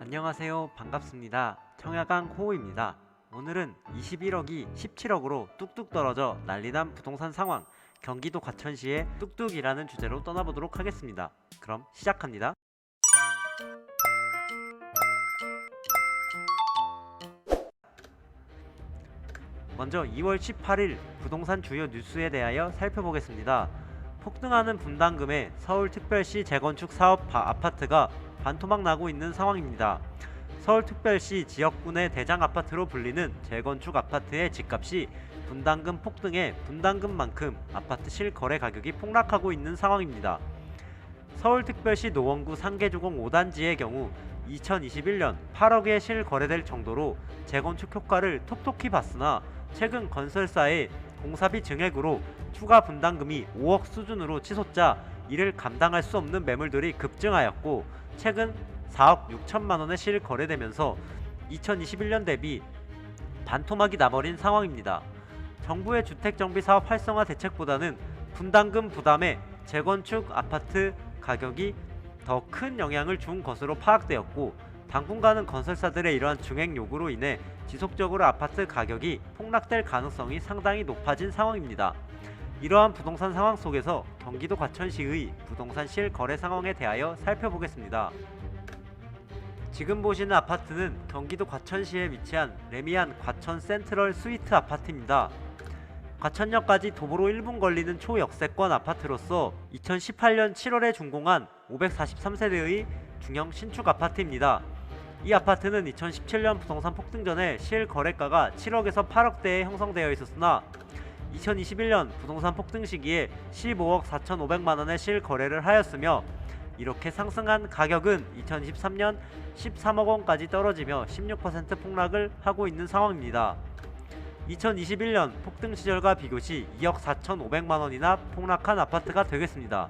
안녕하세요. 반갑습니다. 청야강 호우입니다. 오늘은 21억이 17억으로 뚝뚝 떨어져 난리난 부동산 상황, 경기도 과천시의 뚝뚝이라는 주제로 떠나보도록 하겠습니다. 그럼 시작합니다. 먼저 2월 18일 부동산 주요 뉴스에 대하여 살펴보겠습니다. 폭등하는 분담금에 서울특별시 재건축 사업 아파트가 반토막 나고 있는 상황입니다. 서울특별시 지역군의 대장 아파트로 불리는 재건축 아파트의 집값이 분담금 폭등에 분담금만큼 아파트 실거래 가격이 폭락하고 있는 상황입니다. 서울특별시 노원구 상계주공 5단지의 경우 2021년 8억에 실거래될 정도로 재건축 효과를 톡톡히 봤으나 최근 건설사의 공사비 증액으로 추가 분담금이 5억 수준으로 치솟자 이를 감당할 수 없는 매물들이 급증하였고 최근 4억 6천만원에 실거래되면서 2021년 대비 반토막이 나버린 상황입니다. 정부의 주택정비사업 활성화 대책보다는 분담금 부담에 재건축 아파트 가격이 더 큰 영향을 준 것으로 파악되었고 당분간은 건설사들의 이러한 증액 요구로 인해 지속적으로 아파트 가격이 폭락될 가능성이 상당히 높아진 상황입니다. 이러한 부동산 상황 속에서 경기도 과천시의 부동산 실거래 상황에 대하여 살펴보겠습니다. 지금 보시는 아파트는 경기도 과천시에 위치한 레미안 과천 센트럴 스위트 아파트입니다. 과천역까지 도보로 1분 걸리는 초역세권 아파트로서 2018년 7월에 준공한 543세대의 중형 신축 아파트입니다. 이 아파트는 2017년 부동산 폭등 전에 실거래가가 7억에서 8억대에 형성되어 있었으나 2021년 부동산 폭등 시기에 15억 4,500만원에 실거래를 하였으며 이렇게 상승한 가격은 2023년 13억원까지 떨어지며 16% 폭락을 하고 있는 상황입니다. 2021년 폭등 시절과 비교시 2억 4,500만원이나 폭락한 아파트가 되겠습니다.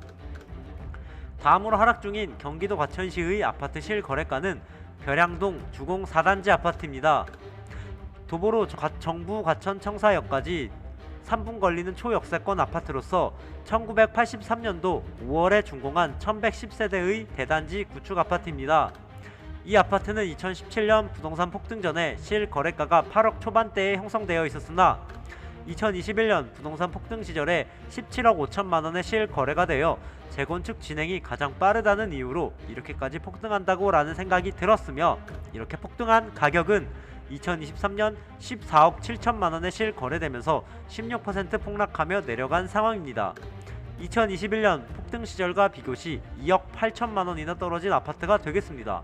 다음으로 하락 중인 경기도 과천시의 아파트 실거래가는 벼량동 주공 4단지 아파트입니다. 도보로 정부 과천청사역까지 3분 걸리는 초역세권 아파트로서 1983년도 5월에 준공한 1110세대의 대단지 구축 아파트입니다. 이 아파트는 2017년 부동산 폭등 전에 실거래가가 8억 초반대에 형성되어 있었으나 2021년 부동산 폭등 시절에 17억 5천만원에 실거래가 되어 재건축 진행이 가장 빠르다는 이유로 이렇게까지 폭등한다고 라는 생각이 들었으며 이렇게 폭등한 가격은 2023년 14억 7천만원에 실거래되면서 16% 폭락하며 내려간 상황입니다. 2021년 폭등 시절과 비교시 2억 8천만원이나 떨어진 아파트가 되겠습니다.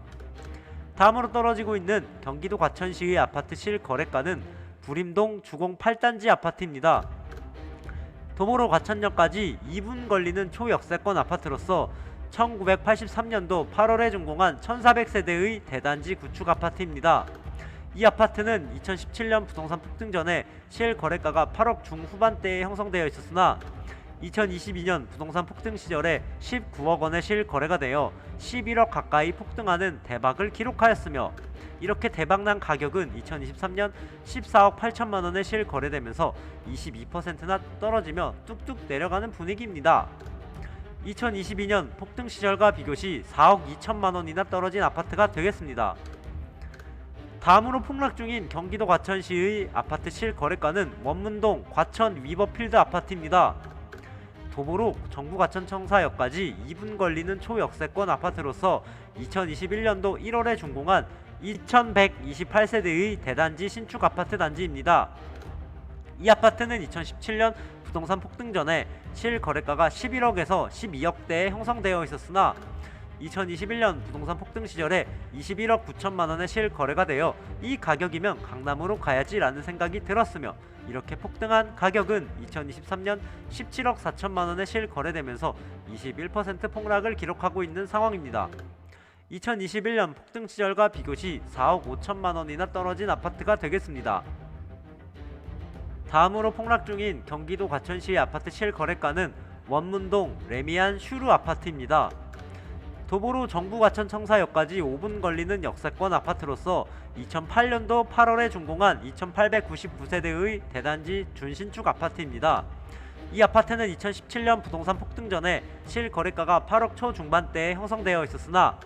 다음으로 떨어지고 있는 경기도 과천시의 아파트 실거래가는 부림동 주공 8단지 아파트입니다. 도보로 과천역까지 2분 걸리는 초역세권 아파트로서 1983년도 8월에 준공한 1400세대의 대단지 구축 아파트입니다. 이 아파트는 2017년 부동산 폭등 전에 실거래가가 8억 중후반대에 형성되어 있었으나 2022년 부동산 폭등 시절에 19억원에 실거래가 되어 11억 가까이 폭등하는 대박을 기록하였으며 이렇게 대박난 가격은 2023년 14억 8천만원에 실거래되면서 22%나 떨어지며 뚝뚝 내려가는 분위기입니다. 2022년 폭등 시절과 비교시 4억 2천만원이나 떨어진 아파트가 되겠습니다. 다음으로 폭락 중인 경기도 과천시의 아파트 실거래가는 원문동 과천 위버필드 아파트입니다. 도보로 정부 과천청사역까지 2분 걸리는 초역세권 아파트로서 2021년도 1월에 준공한 2128세대의 대단지 신축 아파트 단지입니다. 이 아파트는 2017년 부동산 폭등 전에 실거래가가 11억에서 12억대에 형성되어 있었으나 2021년 부동산 폭등 시절에 21억 9천만원에 실거래가 되어 이 가격이면 강남으로 가야지 라는 생각이 들었으며 이렇게 폭등한 가격은 2023년 17억 4천만원에 실거래되면서 21% 폭락을 기록하고 있는 상황입니다. 2021년 폭등 시절과 비교시 4억 5천만원이나 떨어진 아파트가 되겠습니다. 다음으로 폭락 중인 경기도 과천시의 아파트 실거래가는 원문동 레미안 슈루 아파트입니다. 도보로 정부 과천청사역까지 5분 걸리는 역세권 아파트로서 2008년도 8월에 준공한 2899세대의 대단지 준신축 아파트입니다. 이 아파트는 2017년 부동산 폭등 전에 실거래가가 8억 초중반대에 형성되어 있었으나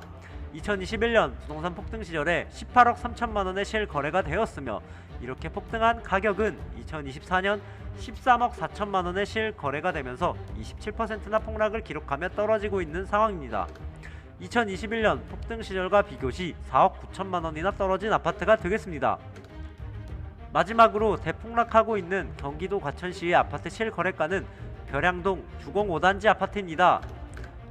2021년 부동산 폭등 시절에 18억 3천만 원의 실거래가 되었으며 이렇게 폭등한 가격은 2024년 13억 4천만 원의 실거래가 되면서 27%나 폭락을 기록하며 떨어지고 있는 상황입니다. 2021년 폭등 시절과 비교 시 4억 9천만 원이나 떨어진 아파트가 되겠습니다. 마지막으로 대폭락하고 있는 경기도 과천시의 아파트 실거래가는 벼량동 주공 5단지 아파트입니다.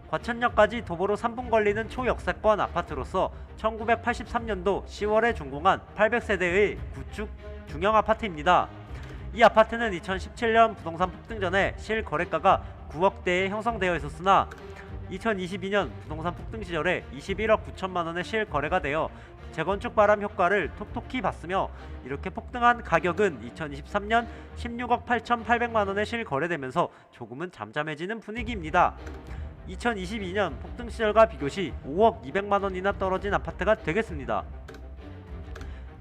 과천역까지 도보로 3분 걸리는 초역세권 아파트로서 1983년도 10월에 준공한 800세대의 구축 중형 아파트입니다. 이 아파트는 2017년 부동산 폭등 전에 실거래가가 9억대에 형성되어 있었으나 2022년 부동산 폭등 시절에 21억 9천만 원의 실거래가 되어 재건축 바람 효과를 톡톡히 봤으며 이렇게 폭등한 가격은 2023년 16억 8,800만 원에 실거래되면서 조금은 잠잠해지는 분위기입니다. 2022년 폭등 시절과 비교 시 5억 200만 원이나 떨어진 아파트가 되겠습니다.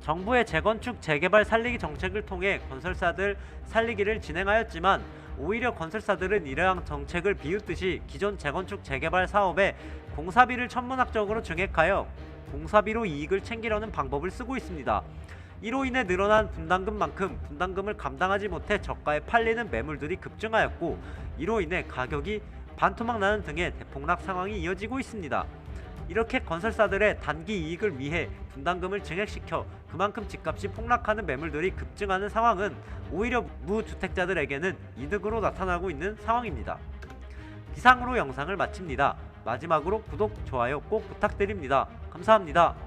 정부의 재건축 재개발 살리기 정책을 통해 건설사들 살리기를 진행하였지만 오히려 건설사들은 이러한 정책을 비웃듯이 기존 재건축 재개발 사업에 공사비를 천문학적으로 증액하여 공사비로 이익을 챙기려는 방법을 쓰고 있습니다. 이로 인해 늘어난 분담금만큼 분담금을 감당하지 못해 저가에 팔리는 매물들이 급증하였고 이로 인해 가격이 반토막 나는 등의 대폭락 상황이 이어지고 있습니다. 이렇게 건설사들의 단기 이익을 위해 분담금을 증액시켜 그만큼 집값이 폭락하는 매물들이 급증하는 상황은 오히려 무주택자들에게는 이득으로 나타나고 있는 상황입니다. 이상으로 영상을 마칩니다. 마지막으로 구독, 좋아요 꼭 부탁드립니다. 감사합니다.